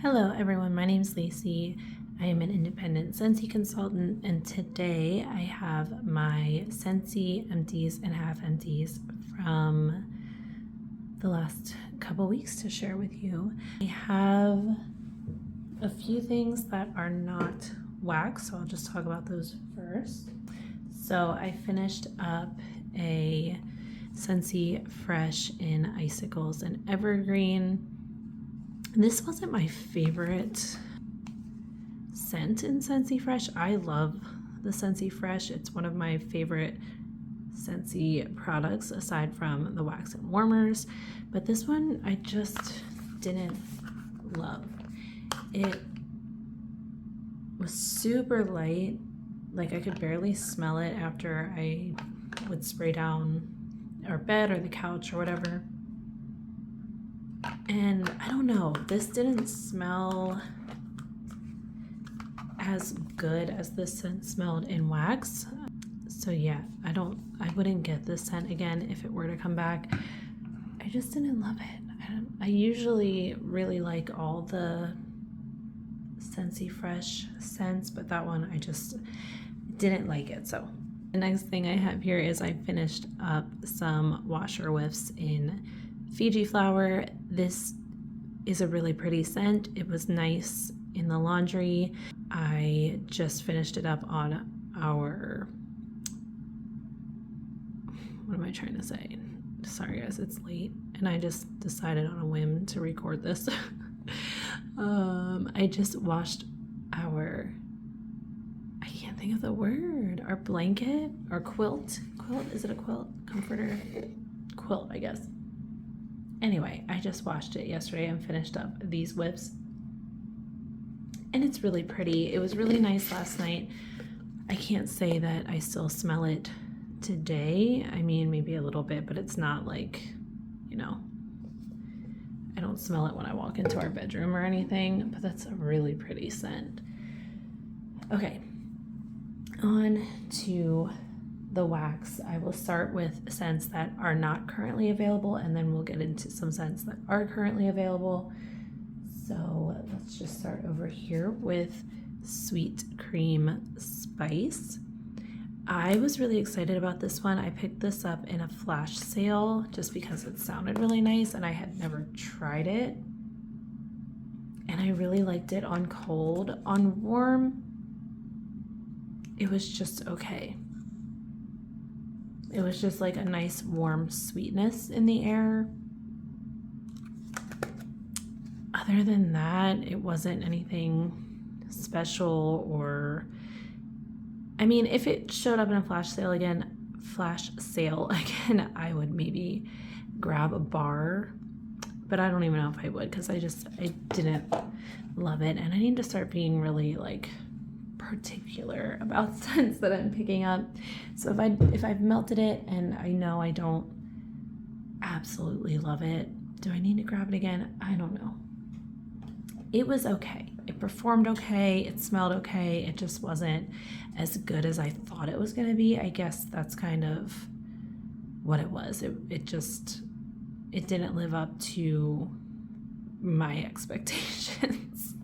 Hello everyone, my name is Lacey. I am an independent Scentsy consultant, and today I have my Scentsy Empties and Half Empties from the last couple weeks to share with you. I have a few things that are not wax, so I'll just talk about those first. So I finished up a Scentsy Fresh in Icicles and Evergreen. This wasn't my favorite scent in Scentsy Fresh. I love the Scentsy Fresh. It's one of my favorite Scentsy products aside from the wax and warmers. But this one I just didn't love. It was super light. Like I could barely smell it after I would spray down our bed or the couch or whatever. And I don't know, this didn't smell as good as this scent smelled in wax. So yeah, I wouldn't get this scent again if it were to come back. I just didn't love it. I usually really like all the Scentsy Fresh scents, but that one I just didn't like it. So the next thing I have here is I finished up some washer whiffs in Fiji Flour. This is a really pretty scent. It was nice in the laundry. I just finished it up on our, what am I trying to say? Sorry guys, it's late and I just decided on a whim to record this. I just washed our, I can't think of the word, our blanket, our quilt, is it a quilt? Comforter? Quilt, I guess. Anyway, I just washed it yesterday and finished up these whiffs. And it's really pretty. It was really nice last night. I can't say that I still smell it today. I mean, maybe a little bit, but it's not like, you know, I don't smell it when I walk into our bedroom or anything, but that's a really pretty scent. Okay, on to the wax. I will start with scents that are not currently available, and then we'll get into some scents that are currently available. So let's just start over here with Sweet Cream Spice. I was really excited about this one. I picked this up in a flash sale just because it sounded really nice and I had never tried it. And I really liked it on cold. On warm, it was just okay. It was just like a nice warm sweetness in the air. Other than that, it wasn't anything special or, I mean, if it showed up in a flash sale again, I would maybe grab a bar, but I don't even know if I would because I didn't love it. And I need to start being really like particular about scents that I'm picking up. So if I've melted it and I know I don't absolutely love it, do I need to grab it again? I don't know. It was okay. It performed okay. It smelled okay. It just wasn't as good as I thought it was going to be. I guess that's kind of what it was. It didn't live up to my expectations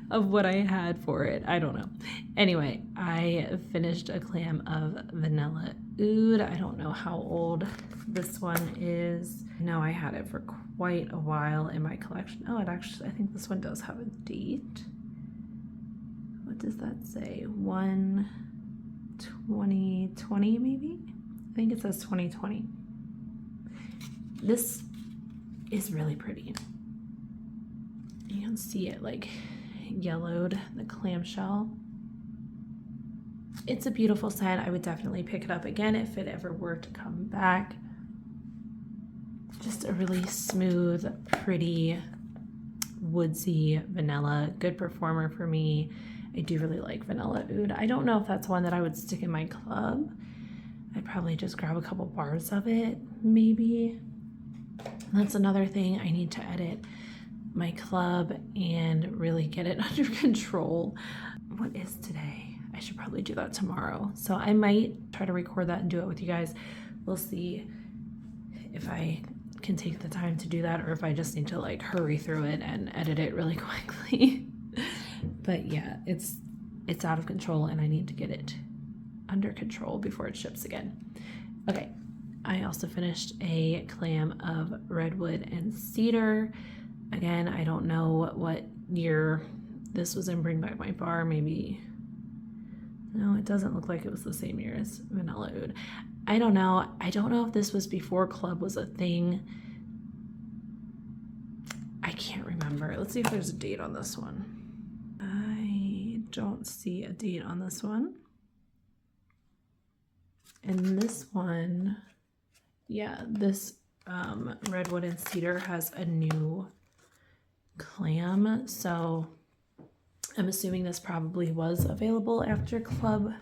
of what I had for it. I don't know. Anyway, I finished a clam of vanilla oud. I don't know how old this one is. I know I had it for quite a while in my collection. Oh, I think this one does have a date. What does that say? 1/20/20 maybe? I think it says 2020. This is really pretty. You can see it like yellowed, the clamshell. It's a beautiful scent. I would definitely pick it up again if it ever were to come back. Just a really smooth, pretty, woodsy vanilla. Good performer for me. I do really like vanilla oud. I don't know if that's one that I would stick in my club. I'd probably just grab a couple bars of it, maybe. That's another thing. I need to edit my club and really get it under control. What is today? I should probably do that tomorrow. So I might try to record that and do it with you guys. We'll see if I can take the time to do that, or if I just need to like hurry through it and edit it really quickly. But yeah, it's out of control and I need to get it under control before it ships again. Okay, I also finished a clam of Redwood and Cedar. Again, I don't know what year this was in Bring Back My Bar. Maybe, no, it doesn't look like it was the same year as Vanilla Oud. I don't know. I don't know if this was before club was a thing. I can't remember. Let's see if there's a date on this one. I don't see a date on this one. And this one, yeah, this Redwood and Cedar has a new clam, so I'm assuming this probably was available after club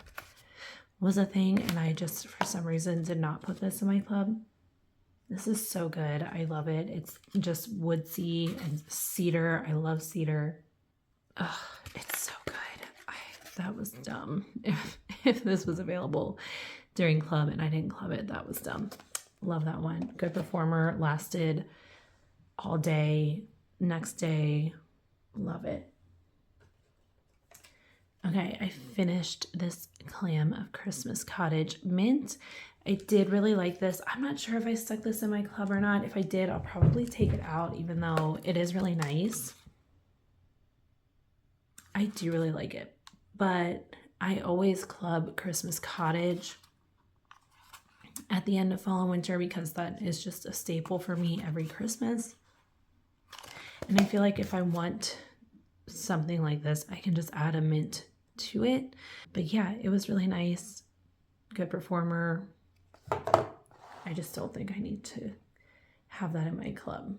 was a thing, and I just for some reason did not put this in my club. This is so good. I love it. It's just woodsy and cedar. I love cedar. Ugh, it's so good. That was dumb. If this was available during club and I didn't club it, that was dumb. Love that one. Good performer. Lasted all day. Next day. Love it. Okay, I finished this clam of Christmas Cottage mint. I did really like this. I'm not sure if I stuck this in my club or not. If I did, I'll probably take it out, even though it is really nice. I do really like it, but I always club Christmas Cottage at the end of fall and winter because that is just a staple for me every Christmas. And I feel like if I want something like this, I can just add a mint to it. But yeah, it was really nice. Good performer. I just don't think I need to have that in my club.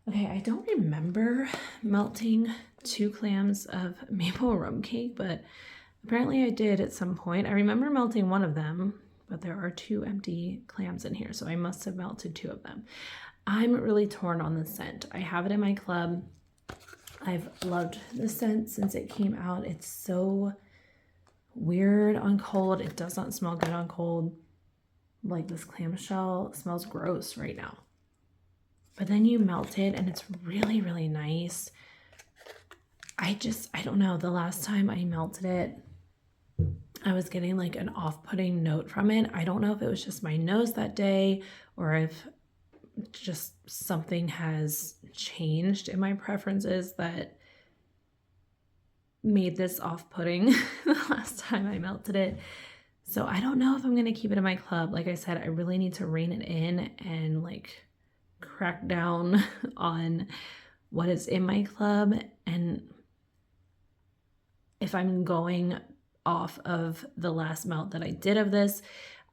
Okay, I don't remember melting 2 clams of maple rum cake, but apparently I did at some point. I remember melting one of them, but there are 2 empty clams in here, so I must have melted 2 of them. I'm really torn on the scent. I have it in my club. I've loved the scent since it came out. It's so weird on cold. It does not smell good on cold. Like this clamshell smells gross right now. But then you melt it and it's really, really nice. I don't know. The last time I melted it, I was getting like an off-putting note from it. I don't know if it was just my nose that day or if just something has changed in my preferences that made this off-putting the last time I melted it. So I don't know if I'm going to keep it in my club. Like I said, I really need to rein it in and like crack down on what is in my club. And if I'm going off of the last melt that I did of this,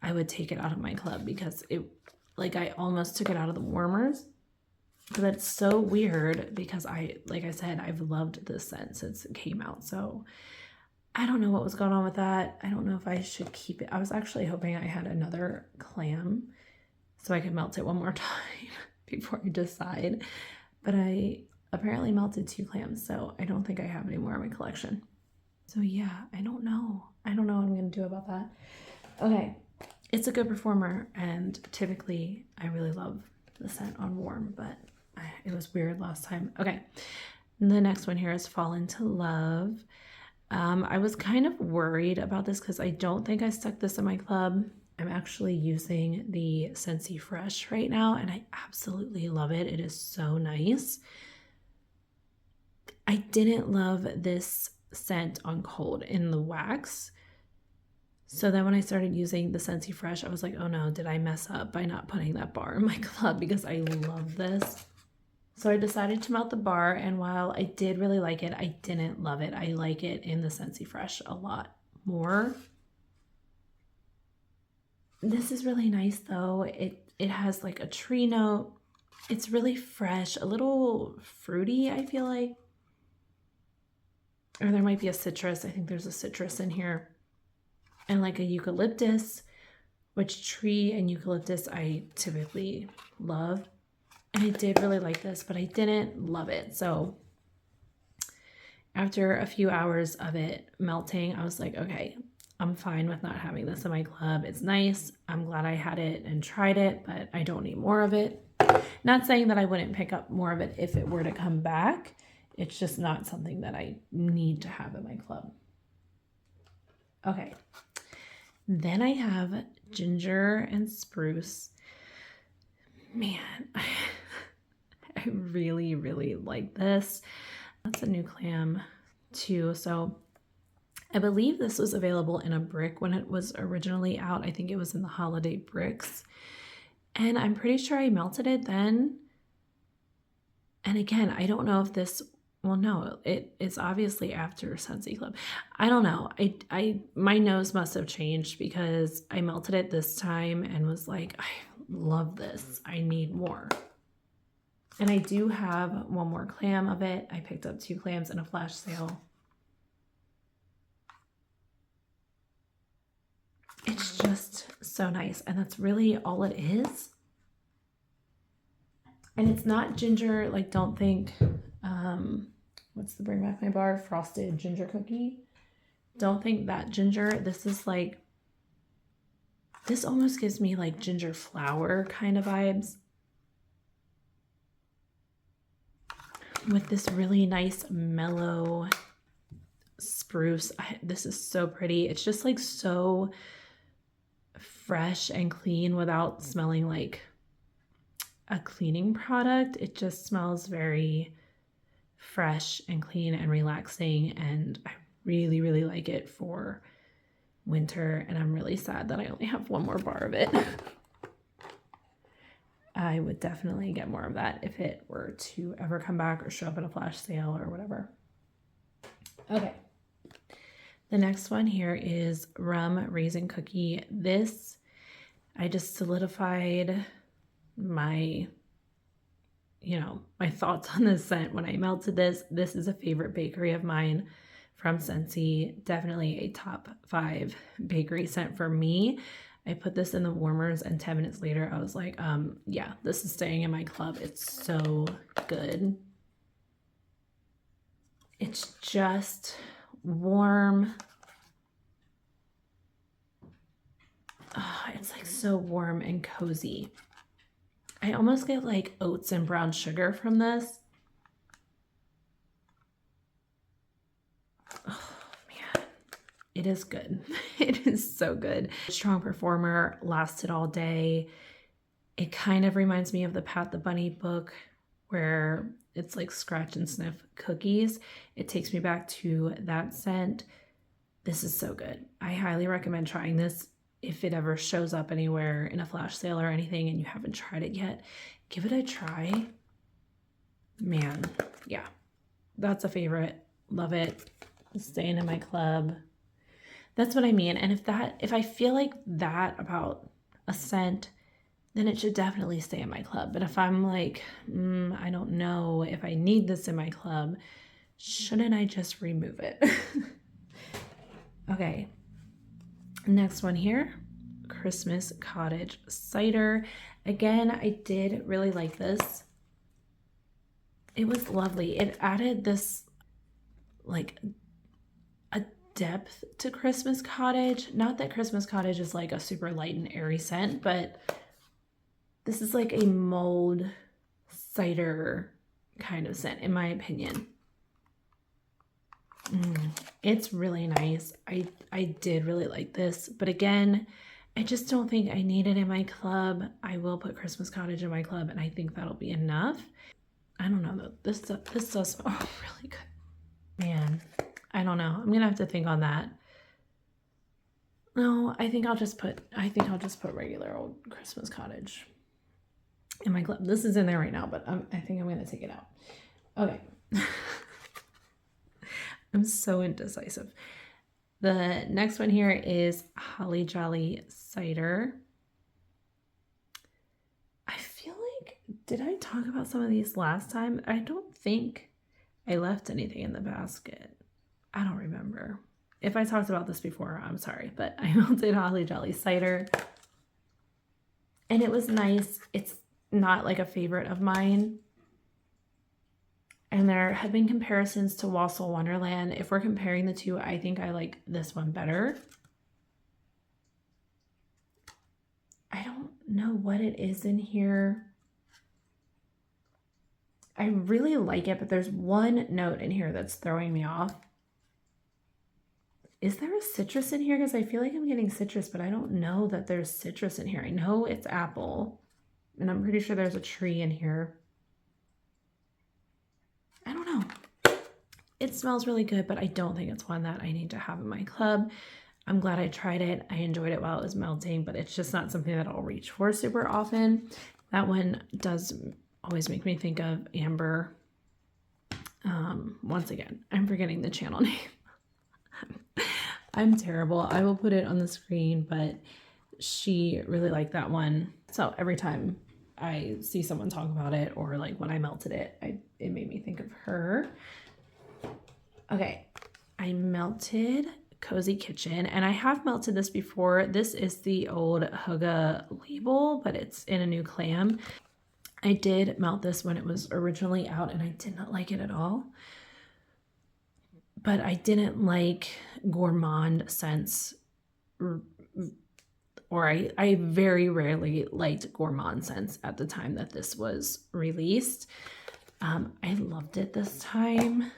I would take it out of my club because it, like, I almost took it out of the warmers. But that's so weird because like I said, I've loved this scent since it came out. So I don't know what was going on with that. I don't know if I should keep it. I was actually hoping I had another clam so I could melt it one more time before I decide. But I apparently melted 2 clams, so I don't think I have any more in my collection. So yeah, I don't know. I don't know what I'm going to do about that. Okay, it's a good performer, and typically I really love the scent on warm, but it was weird last time. Okay, the next one here is Fall Into Love. I was kind of worried about this because I don't think I stuck this in my club. I'm actually using the Scentsy Fresh right now, and I absolutely love it. It is so nice. I didn't love this scent on cold in the wax. So then when I started using the Scentsy Fresh, I was like, oh no, did I mess up by not putting that bar in my club because I love this. So I decided to melt the bar, and while I did really like it, I didn't love it. I like it in the Scentsy Fresh a lot more. This is really nice though. It has like a tree note. It's really fresh, a little fruity, I feel like. Or there might be a citrus. I think there's a citrus in here. And like a eucalyptus, which tree and eucalyptus I typically love. And I did really like this, but I didn't love it. So after a few hours of it melting, I was like, okay, I'm fine with not having this in my club. It's nice. I'm glad I had it and tried it, but I don't need more of it. Not saying that I wouldn't pick up more of it if it were to come back. It's just not something that I need to have in my club. Okay. Then I have ginger and spruce. Man, I really, really like this. That's a new clam too. So I believe this was available in a brick when it was originally out. I think it was in the holiday bricks. And I'm pretty sure I melted it then. And again, I don't know if this, well, no, it's obviously after Scentsy Club. I don't know. My nose must have changed because I melted it this time and was like, I love this. I need more. And I do have one more clam of it. I picked up 2 clams in a flash sale. It's just so nice. And that's really all it is. And it's not ginger, like don't think, what's the Bring Back My Bar? Frosted ginger cookie. Don't think that ginger. This is like, this almost gives me like ginger flower kind of vibes. With this really nice mellow spruce. This is so pretty. It's just like so fresh and clean without smelling like a cleaning product. It just smells very fresh and clean and relaxing, and I really, really like it for winter, and I'm really sad that I only have one more bar of it. I would definitely get more of that if it were to ever come back or show up in a flash sale or whatever. Okay. The next one here is Rum Raisin Cookie. This, I just solidified my thoughts on this scent when I melted this. This is a favorite bakery of mine from Scentsy. Definitely a top 5 bakery scent for me. I put this in the warmers and 10 minutes later I was like, yeah, this is staying in my club. It's so good. It's just warm. Oh, it's like so warm and cozy. I almost get like oats and brown sugar from this. Oh man, it is good. It is so good. Strong performer, lasted all day. It kind of reminds me of the Pat the Bunny book where it's like scratch and sniff cookies. It takes me back to that scent. This is so good. I highly recommend trying this. If it ever shows up anywhere in a flash sale or anything and you haven't tried it yet, give it a try. Man, yeah, that's a favorite. Love it. Staying in my club. That's what I mean. And if I feel like that about a scent, then it should definitely stay in my club. But if I'm like, I don't know if I need this in my club, shouldn't I just remove it? Okay. Next one here, Christmas Cottage Cider. Again, I did really like this. It was lovely. It added this like a depth to Christmas Cottage. Not that Christmas Cottage is like a super light and airy scent, but this is like a mulled cider kind of scent, in my opinion. It's really nice. I did really like this, but again, I just don't think I need it in my club. I will put Christmas Cottage in my club, and I think that'll be enough. I don't know though. This does smell really good. Man, I don't know. I'm gonna have to think on that. No, I think I'll just put regular old Christmas Cottage in my club. This is in there right now, but I think I'm gonna take it out. Okay. I'm so indecisive. The next one here is Holly Jolly Cider. I feel like, did I talk about some of these last time? I don't think I left anything in the basket. I don't remember. If I talked about this before, I'm sorry, but I melted Holly Jolly Cider. And it was nice. It's not like a favorite of mine. And there have been comparisons to Wassail Wonderland. If we're comparing the two, I think I like this one better. know what it is in here. I really like it, but there's one note in here that's throwing me off. Is there a citrus in here? Because I feel like I'm getting citrus, but I don't know that there's citrus in here. I know it's apple, and I'm pretty sure there's a tree in here. I don't know. It smells really good, but I don't think it's one that I need to have in my club. I'm glad I tried it. I enjoyed it while it was melting, but it's just not something that I'll reach for super often. That one does always make me think of Amber. Once again, I'm forgetting the channel name. I'm terrible. I will put it on the screen, but she really liked that one. So every time I see someone talk about it, or like when I melted it, it made me think of her. Okay, I melted Cozy Kitchen, and I have melted this before. This is the old Hygge label, but it's in a new clam. I did melt this when it was originally out, and I did not like it at all. But I didn't like gourmand scents, or I very rarely liked gourmand scents at the time that this was released. I loved it this time.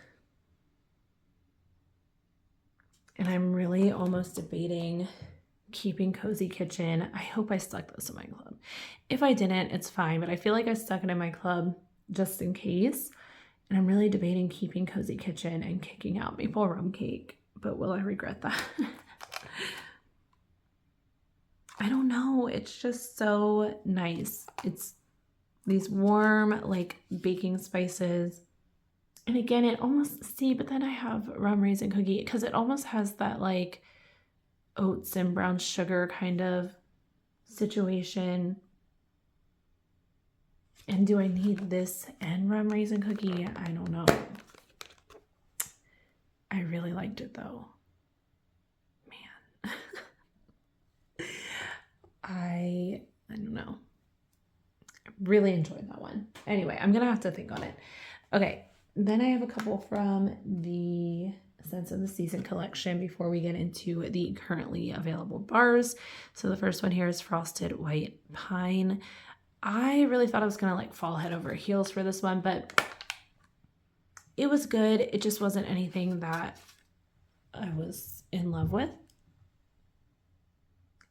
And I'm really almost debating keeping Cozy Kitchen. I hope I stuck this in my club. If I didn't, it's fine, but I feel like I stuck it in my club just in case. And I'm really debating keeping Cozy Kitchen and kicking out Maple Rum Cake, but will I regret that? I don't know. It's just so nice. It's these warm, like, baking spices. And again, it almost, see, but then I have Rum Raisin Cookie because it almost has that, like, oats and brown sugar kind of situation. And do I need this and Rum Raisin Cookie? I don't know. I really liked it though. Man. I don't know. I really enjoyed that one. Anyway, I'm going to have to think on it. Okay. Then I have a couple from the Scents of the Season collection before we get into the currently available bars. So the first one here is Frosted White Pine. I really thought I was going to like fall head over heels for this one, but it was good. It just wasn't anything that I was in love with.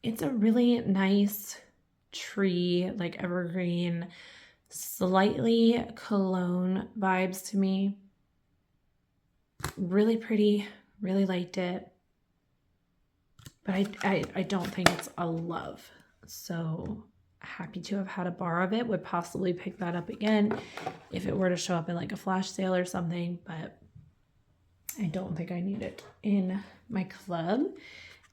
It's a really nice tree, like evergreen, slightly cologne vibes to me. Really pretty, really liked it. But I don't think it's a love. So happy to have had a bar of it. Would possibly pick that up again if it were to show up in like a flash sale or something, but I don't think I need it in my club.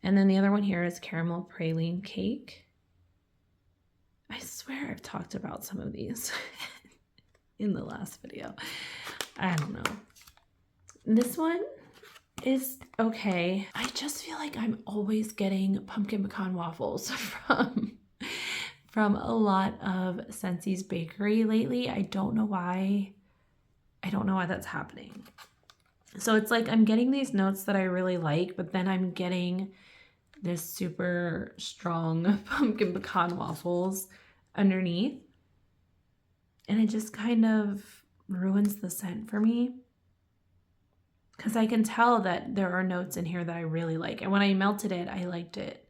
And then the other one here is Caramel Praline Cake. I swear I've talked about some of these in the last video. I don't know. This one is okay. I just feel like I'm always getting pumpkin pecan waffles from a lot of Scentsy's bakery lately. I don't know why. I don't know why that's happening. So it's like I'm getting these notes that I really like, but then I'm getting this super strong pumpkin pecan waffles underneath. And it just kind of ruins the scent for me. Because I can tell that there are notes in here that I really like. And when I melted it, I liked it.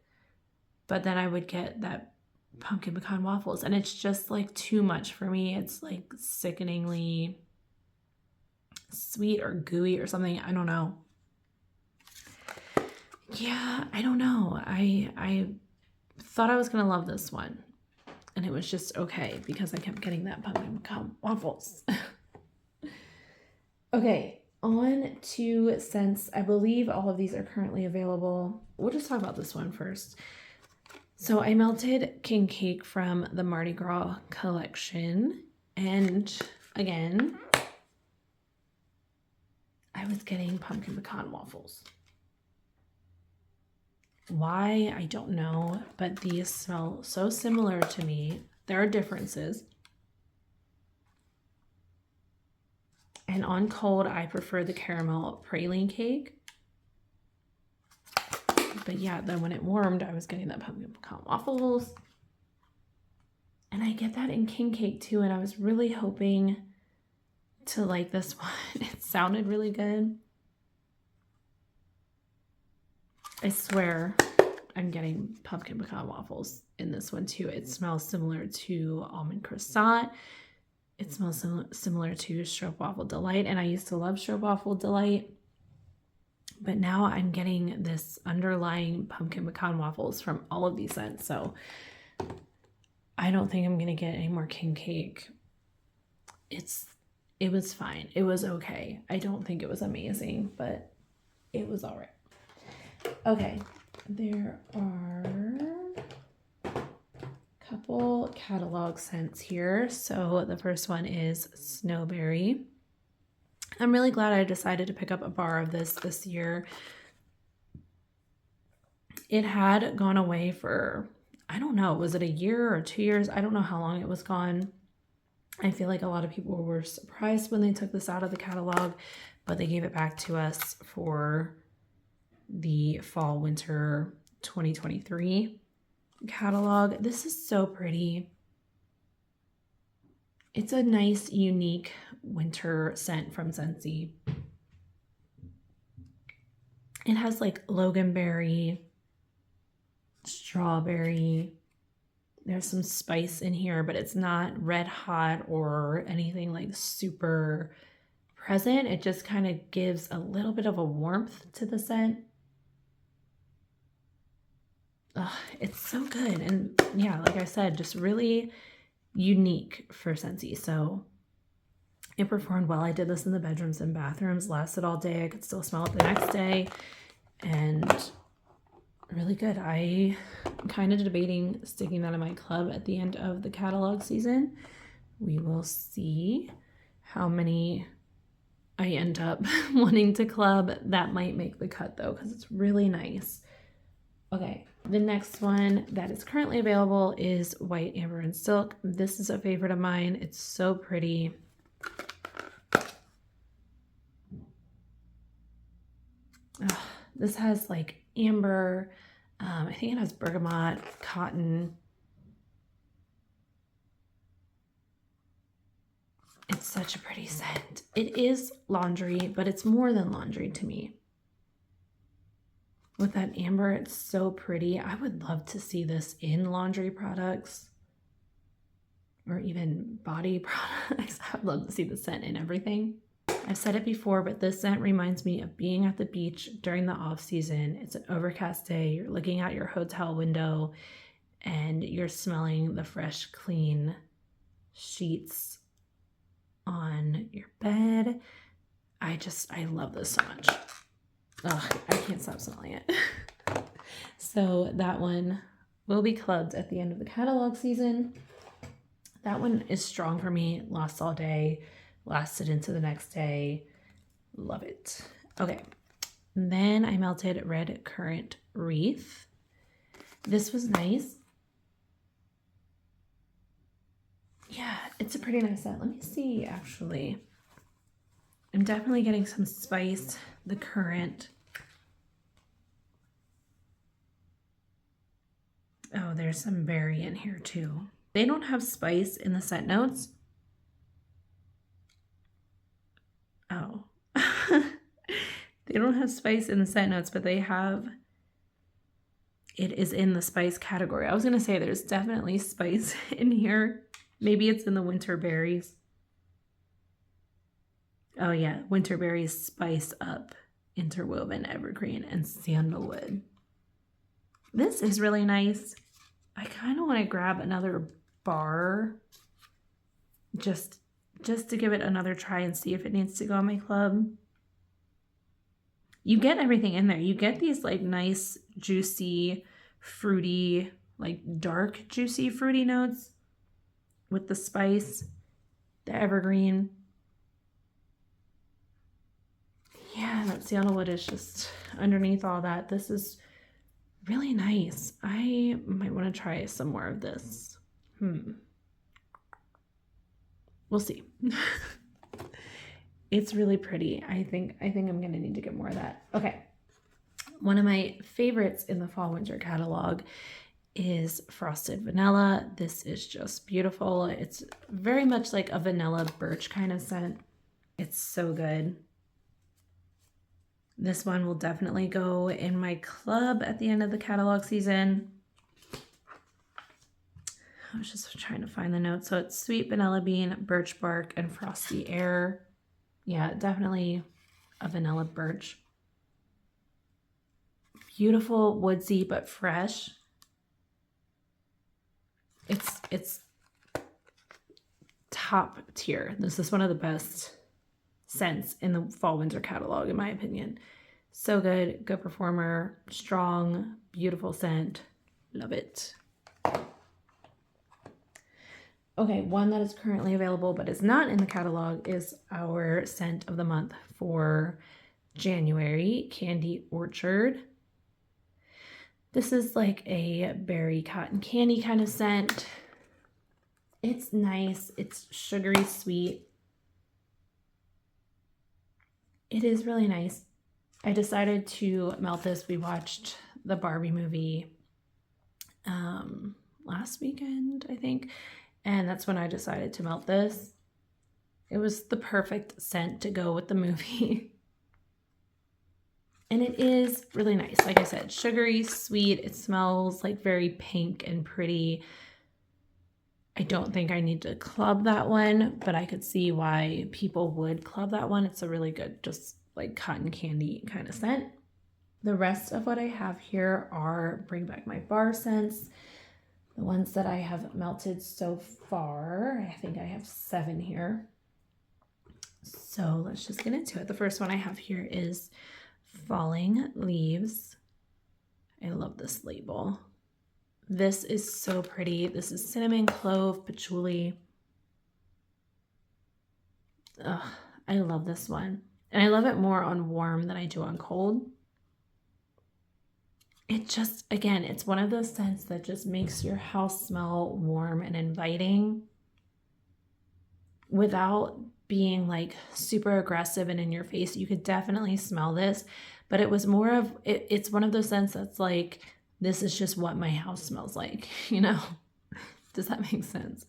But then I would get that pumpkin pecan waffles. And it's just like too much for me. It's like sickeningly sweet or gooey or something. I don't know. Yeah, I don't know. I thought I was going to love this one. And it was just okay because I kept getting that pumpkin pecan waffles. Okay, on to scents. I believe all of these are currently available. We'll just talk about this one first. So I melted King Cake from the Mardi Gras collection. And again, I was getting pumpkin pecan waffles. Why, I don't know, but these smell so similar to me. There are differences. And on cold, I prefer the caramel praline cake. But yeah, then when it warmed, I was getting that pumpkin pecan waffles. And I get that in king cake too, and I was really hoping to like this one. It sounded really good. I swear I'm getting pumpkin pecan waffles in this one too. It smells similar to almond croissant. It smells similar to stroopwafel delight, and I used to love stroopwafel delight, but now I'm getting this underlying pumpkin pecan waffles from all of these scents. So I don't think I'm gonna get any more king cake. It was fine. It was okay. I don't think it was amazing, but it was all right. Okay, there are a couple catalog scents here. So the first one is Snowberry. I'm really glad I decided to pick up a bar of this year. It had gone away for, I don't know, was it a year or 2 years? I don't know how long it was gone. I feel like a lot of people were surprised when they took this out of the catalog, but they gave it back to us for the fall winter 2023 catalog. This is so pretty. It's a nice, unique winter scent from Scentsy. It has like Loganberry, strawberry. There's some spice in here, but it's not red hot or anything like super present. It just kind of gives a little bit of a warmth to the scent. It's so good. And yeah, like I said, just really unique for Scentsy. So it performed well. I did this in the bedrooms and bathrooms, lasted all day. I could still smell it the next day, and really good. I'm kind of debating sticking that in my club at the end of the catalog season. We will see how many I end up wanting to club. That might make the cut though, because it's really nice. Okay, the next one that is currently available is White, Amber, and Silk. This is a favorite of mine. It's so pretty. This has like amber, I think it has bergamot, cotton. It's such a pretty scent. It is laundry, but it's more than laundry to me. With that amber, it's so pretty. I would love to see this in laundry products or even body products. I would love to see the scent in everything. I've said it before, but this scent reminds me of being at the beach during the off season. It's an overcast day. You're looking out your hotel window and you're smelling the fresh, clean sheets on your bed. I love this so much. Ugh, I can't stop smelling it. So that one will be clubbed at the end of the catalog season. That one is strong for me. Lasts all day, lasted into the next day. Love it. Okay, and then I melted Red Currant Wreath. This was nice. Yeah, it's a pretty nice scent. Let me see, actually. I'm definitely getting some spice, the currant. Oh, there's some berry in here too. They don't have spice in the scent notes. Oh. They don't have spice in the scent notes, but they have, it is in the spice category. I was going to say there's definitely spice in here. Maybe it's in the winter berries. Oh yeah, winter berries, spice up, interwoven evergreen, and sandalwood. This is really nice. I kind of want to grab another bar just to give it another try and see if it needs to go on my club. You get everything in there. You get these like nice, juicy, fruity, like dark, juicy, fruity notes with the spice, the evergreen. Yeah, that sandalwood is just underneath all that. This is really nice. I might want to try some more of this. We'll see. It's really pretty. I think I'm gonna need to get more of that. Okay. One of my favorites in the fall winter catalog is Frosted Vanilla. This is just beautiful. It's very much like a vanilla birch kind of scent. It's so good. This one will definitely go in my club at the end of the catalog season. I was just trying to find the notes. So it's sweet vanilla bean, birch bark, and frosty air. Yeah, definitely a vanilla birch. Beautiful, woodsy, but fresh. It's top tier. This is one of the best scents in the fall winter catalog, in my opinion. So good, good performer, strong, beautiful scent. Love it. Okay, one that is currently available but is not in the catalog is our scent of the month for January, Candy Orchard. This is like a berry cotton candy kind of scent. It's nice. It's sugary sweet. It is really nice. I decided to melt this. We watched the Barbie movie last weekend, I think. And that's when I decided to melt this. It was the perfect scent to go with the movie. And it is really nice. Like I said, sugary, sweet. It smells like very pink and pretty. I don't think I need to club that one, but I could see why people would club that one. It's a really good, just like cotton candy kind of scent. The rest of what I have here are Bring Back My Bar scents. The ones that I have melted so far, I think I have 7 here. So let's just get into it. The first one I have here is Falling Leaves. I love this label. This is so pretty. This is cinnamon, clove, patchouli. Ugh, I love this one. And I love it more on warm than I do on cold. It just, again, it's one of those scents that just makes your house smell warm and inviting without being like super aggressive and in your face. You could definitely smell this, but it was more of, it's one of those scents that's like, this is just what my house smells like, you know? Does that make sense?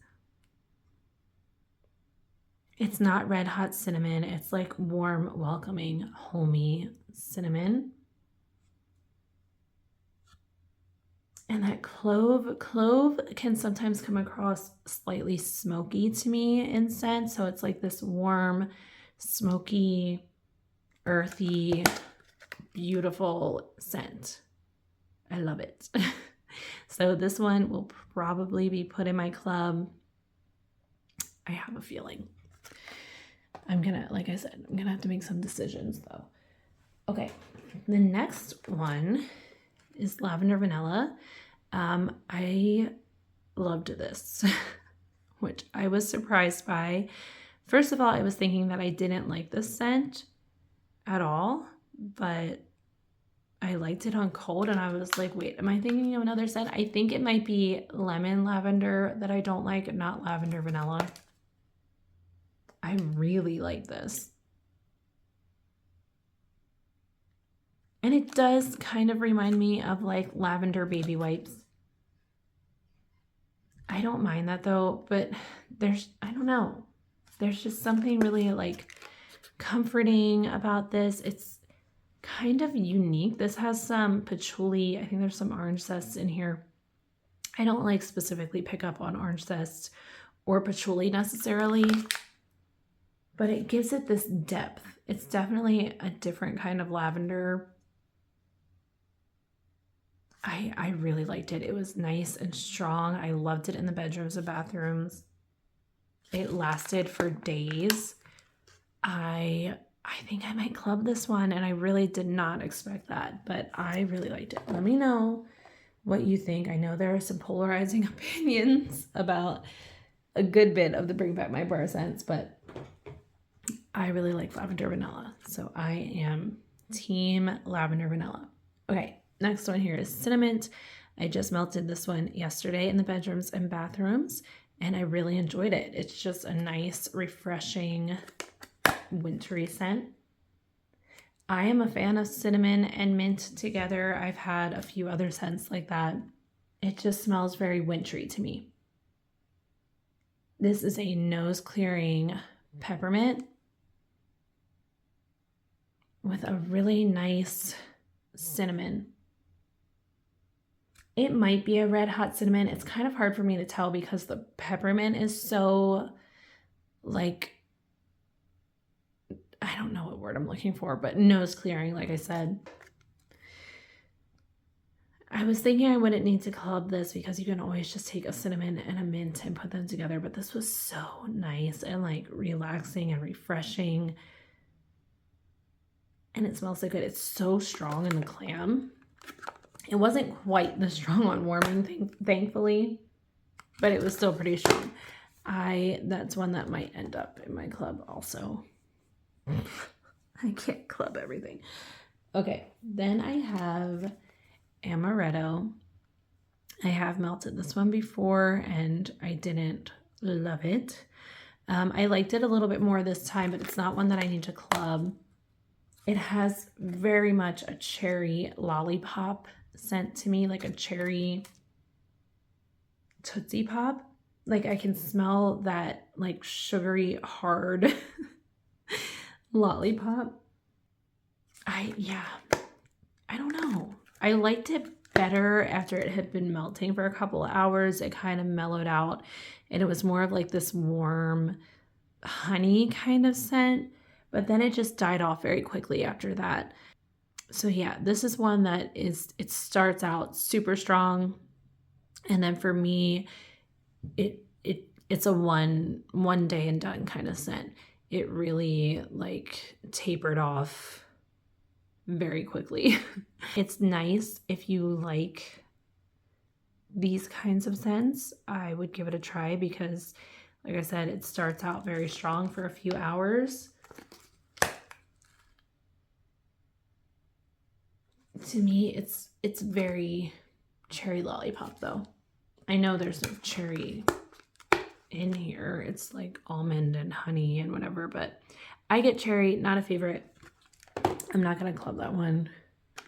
It's not red hot cinnamon. It's like warm, welcoming, homey cinnamon. And that clove can sometimes come across slightly smoky to me in scent. So it's like this warm, smoky, earthy, beautiful scent. I love it. So this one will probably be put in my club. I have a feeling. Like I said, I'm gonna have to make some decisions though. Okay, the next one is Lavender Vanilla. I loved this, which I was surprised by. First of all, I was thinking that I didn't like this scent at all, but I liked it on cold and I was like, wait, am I thinking of another scent? I think it might be lemon lavender that I don't like, not lavender vanilla. I really like this. And it does kind of remind me of like lavender baby wipes. I don't mind that though, but I don't know. There's just something really like comforting about this. It's kind of unique. This has some patchouli. I think there's some orange zest in here. I don't like specifically pick up on orange zest or patchouli necessarily, but it gives it this depth. It's definitely a different kind of lavender. I really liked it. It was nice and strong. I loved it in the bedrooms and bathrooms. It lasted for days. I think I might club this one, and I really did not expect that, but I really liked it. Let me know what you think. I know there are some polarizing opinions about a good bit of the Bring Back My Bar scents, but I really like Lavender Vanilla. So I am team Lavender Vanilla. Okay, next one here is Cinnamon. I just melted this one yesterday in the bedrooms and bathrooms, and I really enjoyed it. It's just a nice, refreshing, wintry scent. I am a fan of cinnamon and mint together. I've had a few other scents like that, It just smells very wintry to me. This is a nose clearing peppermint with a really nice cinnamon. It might be a red hot cinnamon. It's kind of hard for me to tell because the peppermint is so, like, I don't know what word I'm looking for, but nose clearing, like I said. I was thinking I wouldn't need to club this because you can always just take a cinnamon and a mint and put them together, but this was so nice and like relaxing and refreshing. And it smells so good. It's so strong in the clam. It wasn't quite the strong on warming thing, thankfully, but it was still pretty strong. That's one that might end up in my club also. I can't club everything. Okay, then I have Amaretto. I have melted this one before and I didn't love it. I liked it a little bit more this time, but it's not one that I need to club. It has very much a cherry lollipop scent to me, like a cherry Tootsie Pop. Like I can smell that like sugary, hard lollipop. I don't know. I liked it better after it had been melting for a couple of hours. It kind of mellowed out and it was more of like this warm honey kind of scent, but then it just died off very quickly after that. So yeah, this is one that it starts out super strong, and then for me, it's a one day and done kind of scent. It really like tapered off very quickly. It's nice if you like these kinds of scents. I would give it a try because, like I said, it starts out very strong for a few hours. To me, it's very cherry lollipop though. I know there's no cherry in here. It's like almond and honey and whatever, but I get cherry, not a favorite. I'm not gonna club that one.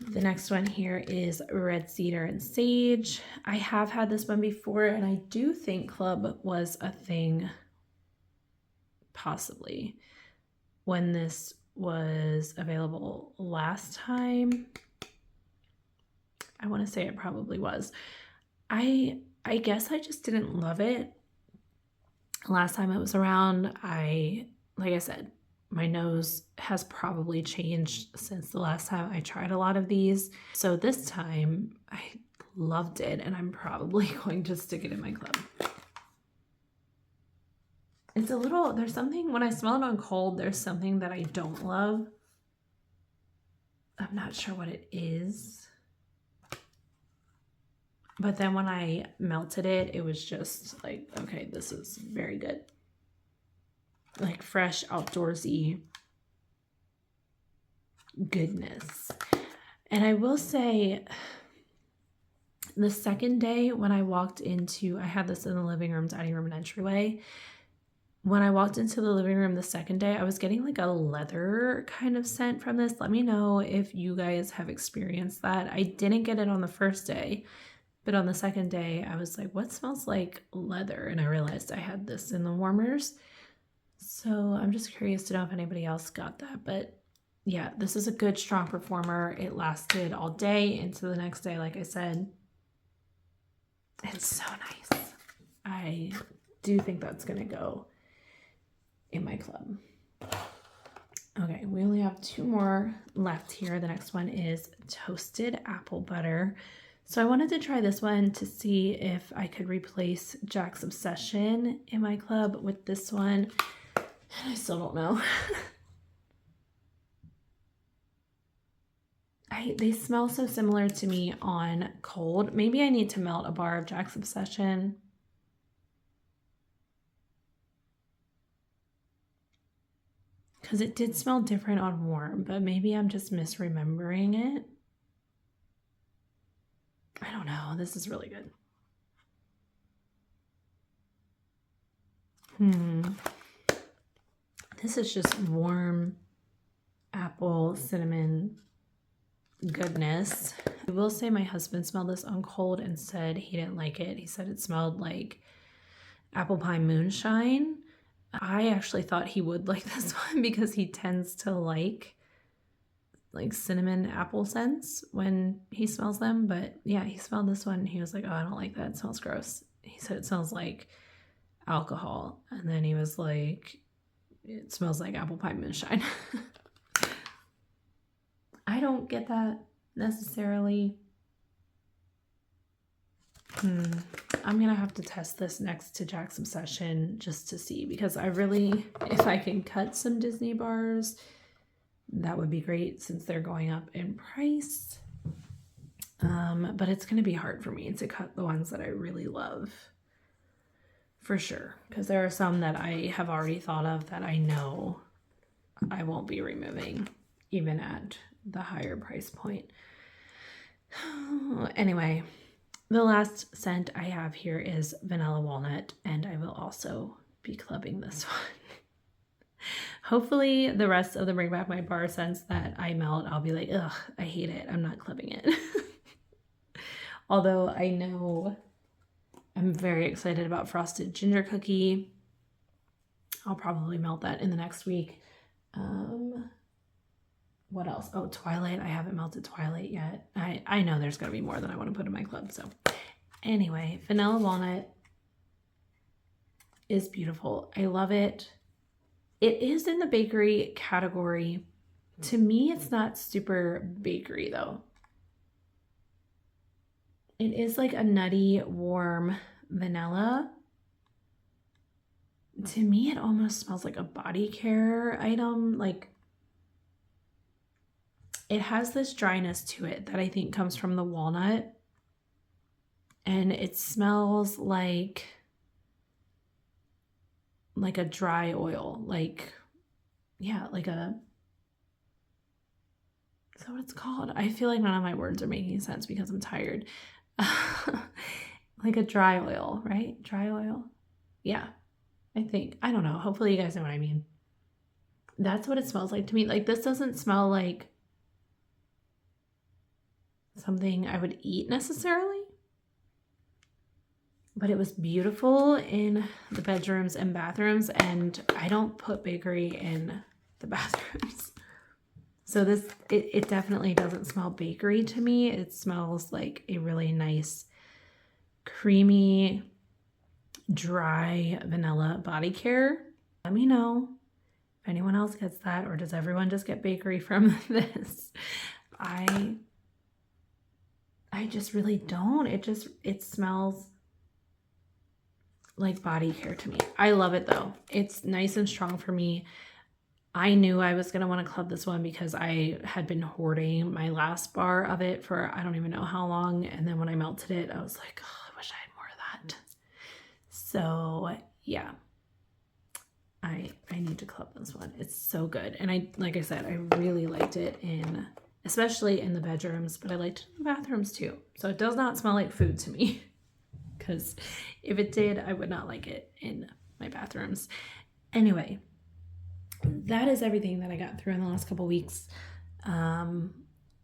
The next one here is Red Cedar and Sage. I have had this one before and I do think club was a thing possibly when this was available last time. I want to say it probably was. I guess I just didn't love it last time it was around. Like I said, my nose has probably changed since the last time I tried a lot of these. So this time I loved it and I'm probably going to stick it in my club. It's a little, there's something, when I smell it on cold, there's something that I don't love. I'm not sure what it is. But then when I melted it, it was just like, okay, this is very good. Like fresh, outdoorsy goodness. And I will say, the second day when I walked into, I had this in the living room, dining room, and entryway. When I walked into the living room the second day, I was getting like a leather kind of scent from this. Let me know if you guys have experienced that. I didn't get it on the first day. But on the second day, I was like, what smells like leather? And I realized I had this in the warmers. So I'm just curious to know if anybody else got that. But yeah, this is a good, strong performer. It lasted all day into the next day, like I said. It's so nice. I do think that's going to go in my club. Okay, we only have two more left here. The next one is Toasted Apple Butter. So I wanted to try this one to see if I could replace Jack's Obsession in my club with this one. And I still don't know. They smell so similar to me on cold. Maybe I need to melt a bar of Jack's Obsession. Because it did smell different on warm, but maybe I'm just misremembering it. I don't know. This is really good. This is just warm apple, cinnamon, goodness. I will say my husband smelled this on cold and said he didn't like it. He said it smelled like apple pie moonshine. I actually thought he would like this one because he tends to like cinnamon apple scents when he smells them. But yeah, he smelled this one and he was like, oh, I don't like that. It smells gross. He said it smells like alcohol. And then he was like, it smells like apple pie moonshine. I don't get that necessarily. I'm going to have to test this next to Jack's Obsession just to see, because I really, if I can cut some Disney bars, that would be great since they're going up in price. But it's going to be hard for me to cut the ones that I really love for sure, because there are some that I have already thought of that I know I won't be removing even at the higher price point. Anyway, the last scent I have here is Vanilla Walnut, and I will also be clubbing this one. Hopefully the rest of the Bring Back My Bar scents that I melt, I'll be like, ugh, I hate it. I'm not clubbing it. Although I know I'm very excited about Frosted Ginger Cookie. I'll probably melt that in the next week. What else? Oh, Twilight. I haven't melted Twilight yet. I know there's going to be more that I want to put in my club. So anyway, Vanilla Walnut is beautiful. I love it. It is in the bakery category. To me, it's not super bakery though. It is like a nutty, warm vanilla. To me, it almost smells like a body care item. Like, it has this dryness to it that I think comes from the walnut. And it smells like a dry oil. Like, yeah, like a... Is that what it's called? I feel like none of my words are making sense because I'm tired. Like a dry oil, right? Dry oil? Yeah, I think. I don't know. Hopefully you guys know what I mean. That's what it smells like to me. Like, this doesn't smell like something I would eat necessarily, but it was beautiful in the bedrooms and bathrooms, and I don't put bakery in the bathrooms. So this, it definitely doesn't smell bakery to me. It smells like a really nice, creamy, dry vanilla body care. Let me know if anyone else gets that, or does everyone just get bakery from this? I just really don't. It smells like body care to me. I love it though. It's nice and strong for me. I knew I was going to want to club this one because I had been hoarding my last bar of it for I don't even know how long. And then when I melted it, I was like, oh, I wish I had more of that. So yeah, I need to club this one. It's so good. And like I said, I really liked it especially in the bedrooms, but I liked it in the bathrooms too. So it does not smell like food to me, because if it did, I would not like it in my bathrooms. Anyway, that is everything that I got through in the last couple weeks.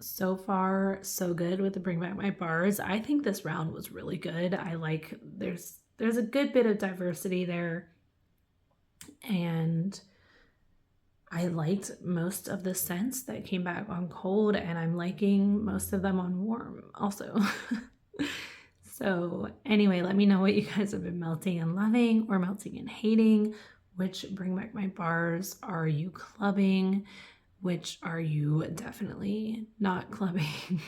So far, so good with the Bring Back My Bars. I think this round was really good. I like, there's a good bit of diversity there, and I liked most of the scents that came back on cold, and I'm liking most of them on warm also. So anyway, let me know what you guys have been melting and loving, or melting and hating. Which Bring Back My Bars are you clubbing? Which are you definitely not clubbing?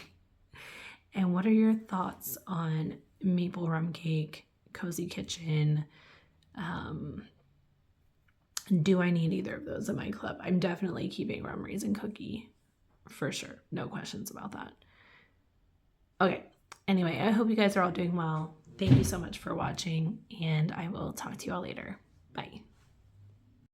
And what are your thoughts on Maple Rum Cake, Cozy Kitchen? Do I need either of those in my club? I'm definitely keeping Rum Raisin Cookie for sure. No questions about that. Okay. Anyway, I hope you guys are all doing well. Thank you so much for watching, and I will talk to you all later. Bye.